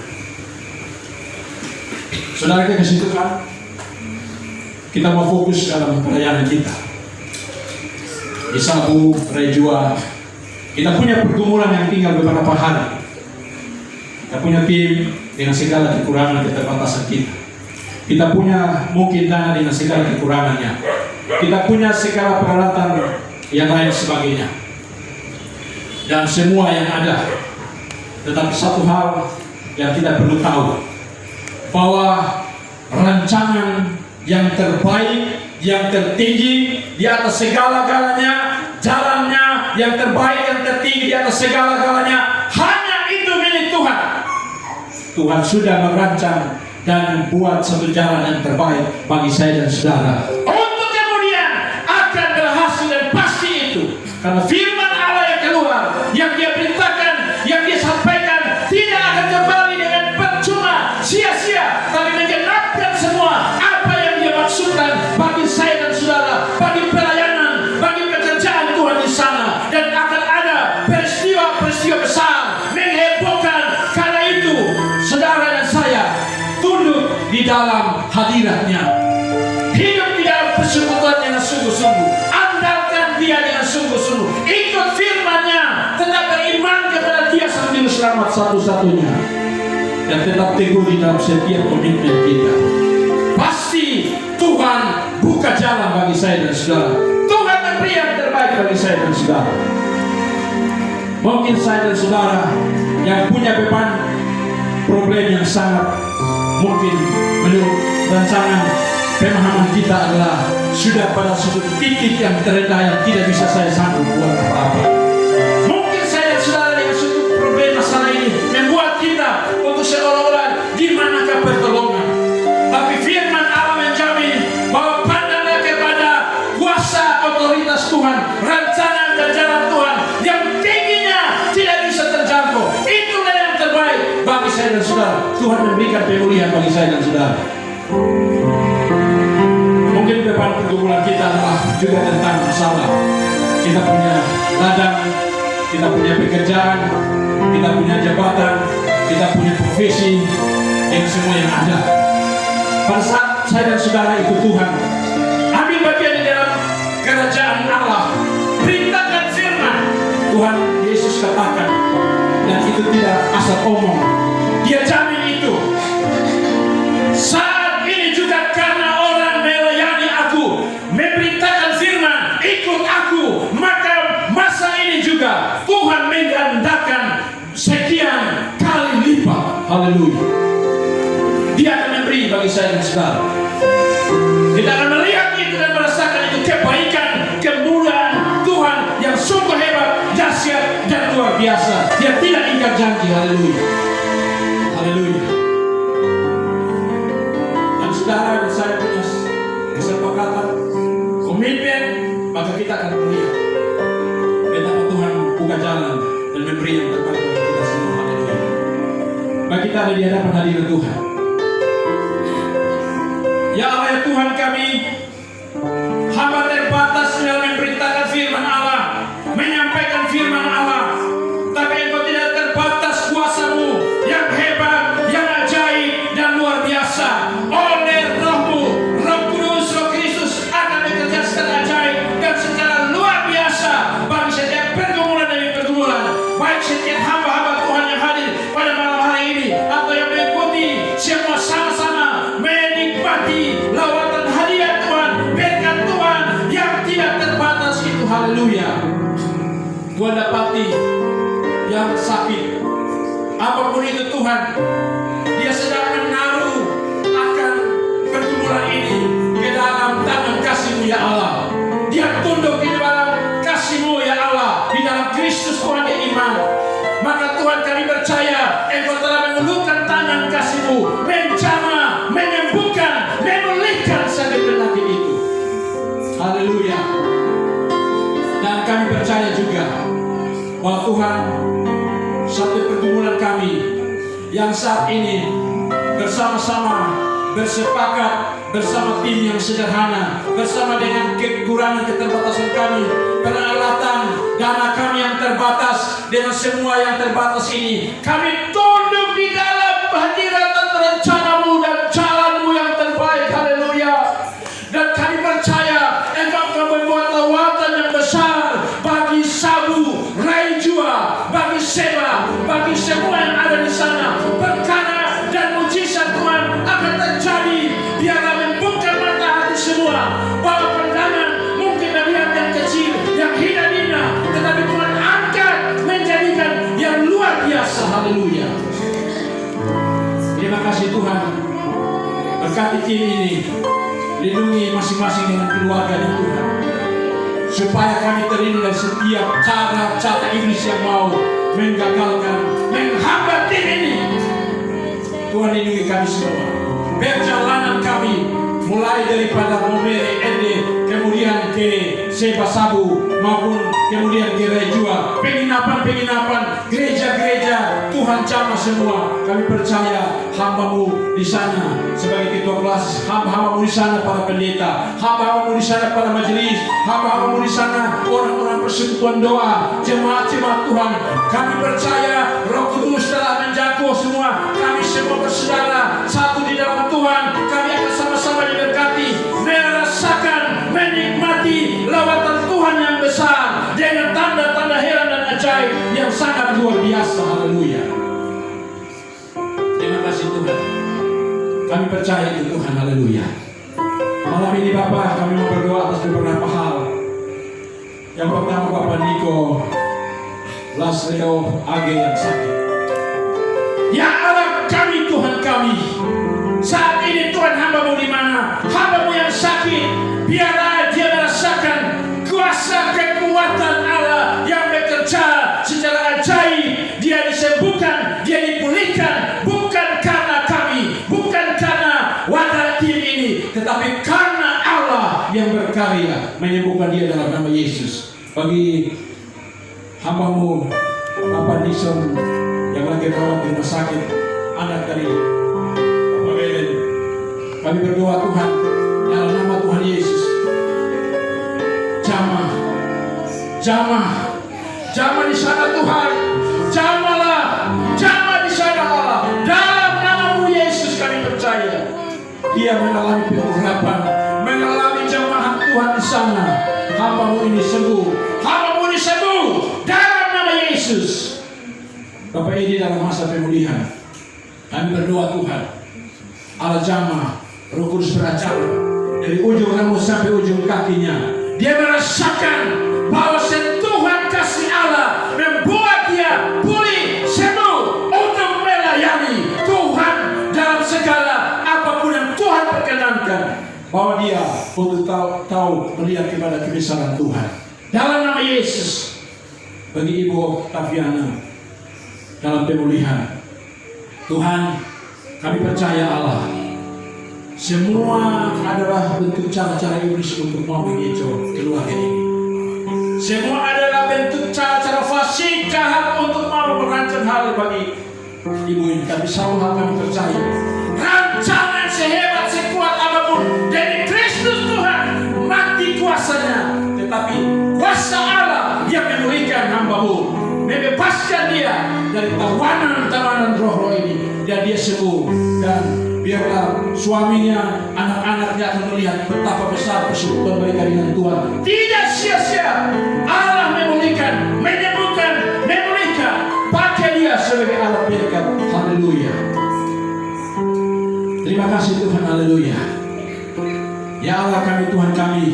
Saudara kita kasih Tuhan, kita mau fokus dalam perayaan kita. Di Sabu, Rejua, kita punya pergumulan yang tinggal beberapa hari. Kita punya tim dengan segala kekurangan dan keterbatasan kita. Kita punya mungkin dana dengan segala kekurangannya. Kita punya segala peralatan yang lain sebagainya. Dan semua yang ada. Tetapi satu hal yang tidak perlu tahu, bahwa rancangan yang terbaik, yang tertinggi di atas segala-galanya, jalannya, yang terbaik, yang tertinggi di atas segala-galanya, hanya itu milik Tuhan. Tuhan sudah merancang dan membuat satu jalan yang terbaik bagi saya dan saudara untuk kemudian akan berhasil, dan pasti itu karena firman Allah yang keluar, yang Dia perintahkan, yang Dia sampaikan, tidak akan kembali dengan percuma, sia-sia, tapi menggenapkan semua apa yang Dia maksudkan bagi saya dan saudara, bagi pelayanan, bagi pekerjaan Tuhan di sana. Dan akan ada peristiwa-peristiwa besar menghebohkan. Karena itu saudara dan saya tunduk di dalam hadiratnya, hidup di dalam persekutuan dengan sungguh-sungguh, andalkan Dia dengan sungguh-sungguh, ikut firman-Nya, tetap beriman kepada Dia sang juru selamat satu-satunya, dan tetap teguh di dalam setiap komitmen kita. Pasti Tuhan buka jalan bagi saya dan saudara. Tuhan memberi yang terbaik bagi saya dan saudara. Mungkin saya dan saudara yang punya beban problem yang sangat mungkin menurut rancangan pemahaman kita adalah sudah pada suatu titik yang terendah yang tidak bisa saya sanggup buat apa-apa. Mungkin saya dan saudara dengan suatu problem masalah ini membuat kita untuk seolah-olah di manakah pertolongan. Tapi firman Allah menjamin bahwa pandanglah kepada kuasa otoritas Tuhan, rancangan dan jalan Tuhan yang tingginya tidak bisa terjangkau. Itulah yang terbaik bagi saya dan saudara. Tuhan memberikan pemulihan bagi saya dan saudara. Mungkin beban pergumulan kita adalah juga tentang masalah. Kita punya ladang, kita punya pekerjaan, kita punya jabatan, kita punya profesi, yang semua yang ada. Pada saat saya dan saudara ikut Tuhan, ambil bagian di dalam kerajaan Allah, perintahkan firman Tuhan Yesus katakan, dan itu tidak asal omong. Dia jamin itu. Saat ini juga karena orang melayani aku, memberitakan firman, ikut aku, maka masa ini juga Tuhan menggandakan sekian kali lipat. Haleluya. Dia akan memberi bagi saya dan saudara. Kita akan melihat itu dan merasakan itu kebaikan, kemuliaan Tuhan yang sungguh hebat, dahsyat dan luar biasa. Dia tidak ingkar janji. Haleluya. Haleluya. Dan saudara dan saya punya kesepakatan, komitmen, maka kita akan melihat betapa Tuhan buka jalan dan memberi yang terbaik bagi kita semua. Haleluya. Maka kita ada di hadapan hadirat Tuhan. Ya Allah, ya Tuhan kami, hamba terbatas dalam memberitakan firman Allah, menyampaikan firman Allah. Tapi Engkau tidak terbatas kuasa-Mu yang hebat, yang ajaib dan luar biasa. Oleh Roh-Mu, Roh Kudus, Roh Kristus akan bekerja secara ajaib dan secara luar biasa bagi setiap pergumulan demi pergumulan, baik setiap hamba-hamba Tuhan yang hadir pada malam hari ini atau yang mengikuti, semua sama-sama menikmati lawatan hadirat Tuhan, berkat Tuhan yang tidak terbatas itu. Haleluya. Tuhan dapati yang sakit, apapun itu Tuhan, dia sedang menaruh akan pergumulan ini ke dalam tangan kasih-Mu ya Allah. Dia tunduk di dalam kasih-Mu ya Allah, di dalam Kristus Tuhan yang iman. Maka Tuhan kami percaya Engkau telah mengulurkan tangan kasih-Mu, menjamah, menyembuhkan, memulihkan sakit penyakit itu. Haleluya. Dan kami percaya juga bahwa Tuhan, satu pergumulan kami yang saat ini bersama-sama bersepakat bersama tim yang sederhana, bersama dengan kekurangan keterbatasan kami, peralatan, dana kami yang terbatas, dengan semua yang terbatas ini, kami tunduk di dalam hadirat dan rencana-Mu dan jalan-Mu yang terbaik. Haleluya. Dan kami percaya Engkau akan membuat lawatan yang besar bagi Sabu, Raijua, bagi Seba, bagi semua yang ada di sana. Perkara dan mujizat Tuhan akan terjadi. Biarlah membuka mata hati semua, bahwa pandangan mungkin melihat yang kecil, yang hina-hina, tetapi Tuhan angkat menjadikan yang luar biasa. Haleluya. Terima kasih Tuhan. Berkati tim ini, lindungi masing-masing dengan keluarga di Tuhan. supaya kami terhindar dari setiap cara iblis yang mau menggagalkan, menghambat tim ini. Tuhan lindungi kami semua. Perjalanan kami mulai daripada Momere Ende, kemudian ke Seba Sabu, maupun kemudian ke Rejua, penginapan, gereja-gereja, Tuhan jamah semua. Kami percaya hamba-Mu di sana sebagai ketua kelas, hamba-Mu di sana para pendeta, hamba-Mu di sana para majelis, hamba-Mu di sana orang-orang persekutuan doa, jemaat-jemaat Tuhan. Kami percaya Roh Kudus telah menjangkau semua. Kami semua bersaudara satu di dalam Tuhan. Kami akan sama-sama diberkati, merasakan, menikmati lawatan Tuhan yang besar dengan tanda-tanda heran dan ajaib yang sangat luar biasa. Haleluya. Terima kasih Tuhan. Kami percaya itu Tuhan. Haleluya. Malam ini Bapak, kami mau berdoa atas beberapa hal. Yang pertama, Bapak Niko Lasreo Age yang sakit. Ya Allah kami, Tuhan kami, saat ini Tuhan hamba-Mu di mana? Hamba-Mu yang sakit, biarlah dia merasakan kuasa kekuatan Allah yang bekerja secara ajaib. Dia disembuhkan, dia dipulihkan, bukan karena kami, bukan karena wadah tim ini, tetapi karena Allah yang berkarya menyembuhkan dia dalam nama Yesus. Bagi hamba-Mu Bapak Nison yang lagi rawat di rumah sakit, anak dari Bapak Belen, kami berdoa Tuhan dalam nama Tuhan Yesus, jamah di sana Tuhan, jamah di sana Allah. Dalam nama-Mu Yesus kami percaya dia mengalami pengurapan, mengalami jamaah Tuhan di sana. Hamba-Mu ini sembuh, hamba-Mu ini sembuh dalam nama Yesus. Bapak ini dalam masa pemulihan, kami berdoa Tuhan, Allah jamah, Roh Kudus beracara dari ujung rambut sampai ujung kakinya. Dia merasakan bahwa sentuhan kasih Allah membuat dia pulih, sembuh untuk melayani Tuhan dalam segala apapun yang Tuhan perkenankan. Bahwa dia untuk tahu melihat kepada kebesaran Tuhan. Dalam nama Yesus, bagi Ibu Taviana dalam pemulihan, Tuhan kami percaya Allah, semua adalah bentuk cara-cara iblis untuk mau mengecoh keluarga ini. Semua adalah bentuk cara-cara fasik jahat untuk mau merancang hal bagi ibu ini. Tapi satu hal kami percaya, rancangan sehebat sekuat apapun dari Kristus Tuhan mati kuasanya, tetapi kuasa Allah yang memulihkan hamba-Mu, membebaskan dia dari tawanan roh-roh ini, dan dia sembuh. Dan biarlah suaminya, anak-anaknya akan melihat betapa besar persekutuan mereka dengan Tuhan. Tidak sia-sia Allah memulihkan, menyembuhkan, memulihkan, pakai dia sebagai alat berkat. Haleluya. Terima kasih Tuhan. Haleluya. Ya Allah kami, Tuhan kami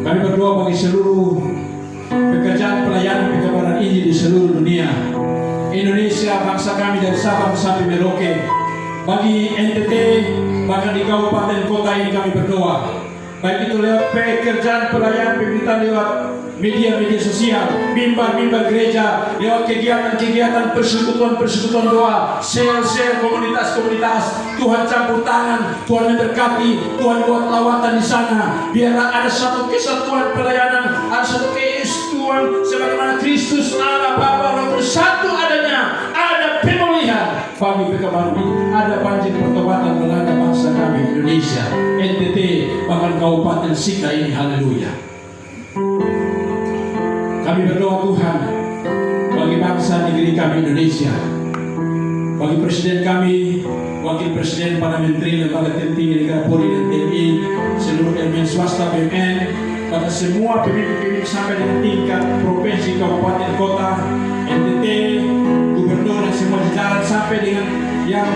berdoa bagi seluruh pekerjaan pelayanan pekabaran Injil di seluruh dunia. Indonesia, bangsa kami dari Sabang sampai Merauke, bagi NTT, bahkan di kabupaten kota ini kami berdoa. Baik itu lewat pekerjaan pelayanan pemberitaan lewat media-media sosial, mimbar-mimbar gereja, lewat kegiatan-kegiatan persekutuan doa, sel-sel komunitas-komunitas. Tuhan campur tangan, Tuhan memberkati, Tuhan buat lawatan di sana. Biarlah ada satu kesatuan pelayanan, ada satu kesatuan sebagaimana Kristus Allah Bapa Roh Kudus satu adanya. Ada pemulihan bagi pekabaran ini, ada banjir pertobatan melanda bangsa kami Indonesia, NTT, bahkan Kabupaten Sika ini. Haleluya. Kami berdoa Tuhan bagi bangsa negeri kami Indonesia, bagi presiden kami, wakil presiden, para menteri, lembaga tertinggi negara, Polri dan TNI, seluruh elemen swasta, BUMN, pada semua pemimpin-pemimpin sampai dengan tingkat provinsi, kabupaten, kota, NTT, gubernur dan semua jajaran sampai dengan yang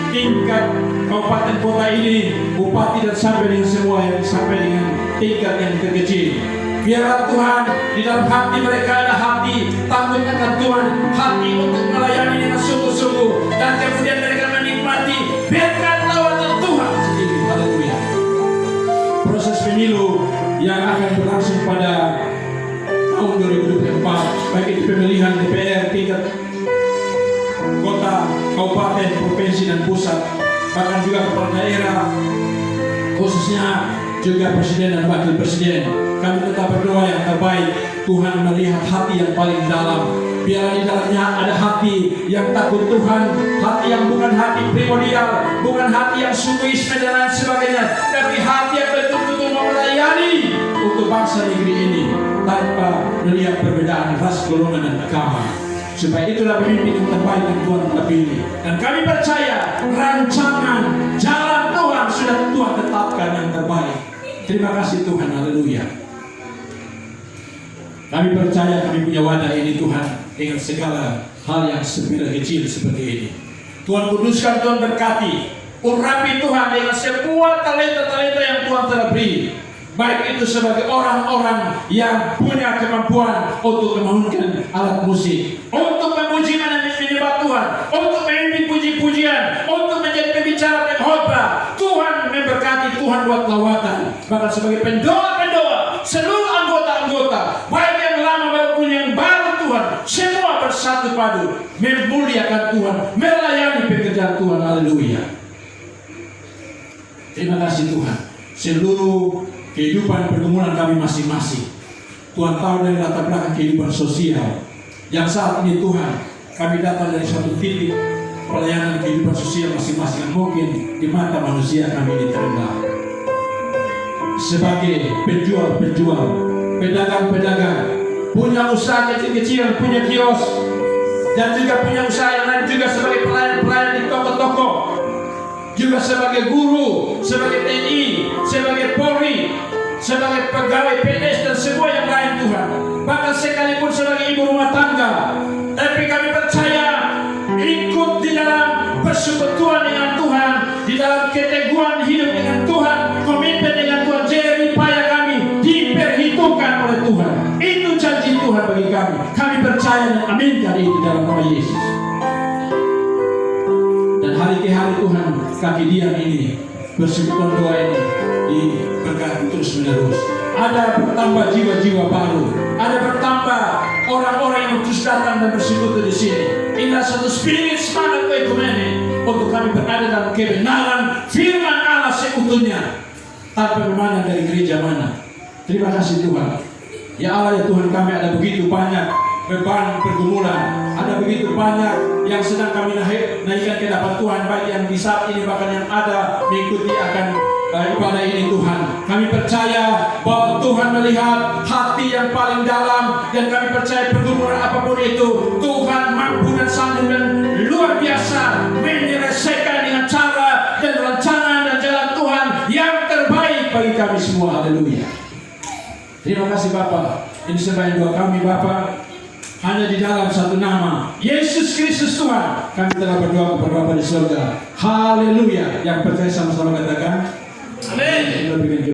tingkat kabupaten kota ini, bupati dan sampai dengan semua yang sampai dengan tingkat yang terkecil. Biarlah Tuhan di dalam hati mereka ada hati takut akan Tuhan, hati untuk melayani dengan sungguh-sungguh, dan kemudian mereka menikmati berkat lawatan Tuhan sendiri. Haleluya. Proses pemilu yang akan berlangsung pada baik itu pemilihan DPR tingkat kota, kabupaten, provinsi dan pusat, bahkan juga kepala daerah, khususnya juga presiden dan wakil presiden. Kami tetap berdoa yang terbaik. Tuhan melihat hati yang paling dalam. Biar di dalamnya ada hati yang takut Tuhan, hati yang bukan hati primordial, bukan hati yang sukuisme dan lain sebagainya, tapi hati yang betul-betul mau melayani untuk bangsa negeri ini tanpa melihat perbedaan ras, golongan dan agama. Supaya itulah pemimpin yang terbaik yang Tuhan telah pilih. Dan kami percaya rancangan jalan Tuhan sudah Tuhan tetapkan yang terbaik. Terima kasih Tuhan, haleluya. Kami percaya kami punya wadah ini Tuhan dengan segala hal yang sepele kecil seperti ini. Tuhan kuduskan, Tuhan berkati, urapi Tuhan dengan semua talenta-talenta yang Tuhan telah beri. Baik itu sebagai orang-orang yang punya kemampuan untuk memainkan alat musik, untuk memuji menyembah Tuhan, untuk memimpin puji-pujian, untuk menjadi pembicara pengkhotbah. Tuhan memberkati, Tuhan buat lawatan. Bahkan sebagai pendoa-pendoa, seluruh anggota-anggota, baik yang lama maupun yang baru Tuhan, semua bersatu padu memuliakan Tuhan, melayani pekerjaan Tuhan. Haleluya. Terima kasih Tuhan. Seluruh kehidupan pergumulan kami masing-masing, Tuhan tahu dari latar belakang kehidupan sosial yang saat ini Tuhan kami datang dari satu titik pelayanan kehidupan sosial masing-masing yang mungkin di mata manusia kami ini terendah. Sebagai penjual-penjual, pedagang-pedagang, punya usaha kecil-kecil, punya kios, dan juga punya usaha yang lain, juga sebagai pelayan-pelayan di toko-toko, juga sebagai guru, sebagai TNI, sebagai Polri, sebagai pegawai PNS dan semua yang lain Tuhan, bahkan sekalipun sebagai ibu rumah tangga. Tapi kami percaya ikut di dalam persekutuan dengan Tuhan, di dalam keteguhan hidup dengan Tuhan, komitmen dengan Tuhan, jerih payah kami diperhitungkan oleh Tuhan. Itu janji Tuhan bagi kami. Kami percaya dan aminkan itu dalam nama Yesus. Dan hari ke hari Tuhan, kaki diam ini, persekutuan doa ini diberkati terus menerus. Ada bertambah jiwa-jiwa baru, ada bertambah orang-orang yang terus datang dan bersekutu di sini. Inilah satu spirit semangat ekumene untuk kami berada dalam kebenaran firman Allah seutuhnya, tanpa memandang dari gereja mana. Terima kasih Tuhan. Ya Allah, ya Tuhan, kami ada begitu banyak beban pergumulan, ada begitu banyak yang sedang kami naikkan ke hadapan Tuhan, baik yang di saat ini bahkan yang ada mengikuti akan ibadah ini Tuhan. Kami percaya bahwa Tuhan melihat hati yang paling dalam, dan kami percaya pergumulan apapun itu Tuhan mampu dan sanggup dan luar biasa menyelesaikan dengan cara dan rancangan dan jalan Tuhan yang terbaik bagi kami semua. Haleluya. Terima kasih Bapa. Ini sembahyang doa kami Bapa, hanya di dalam satu nama, Yesus Kristus Tuhan, kami telah berdoa kepada Bapa di surga. Haleluya. Yang percaya sama-sama katakan amin.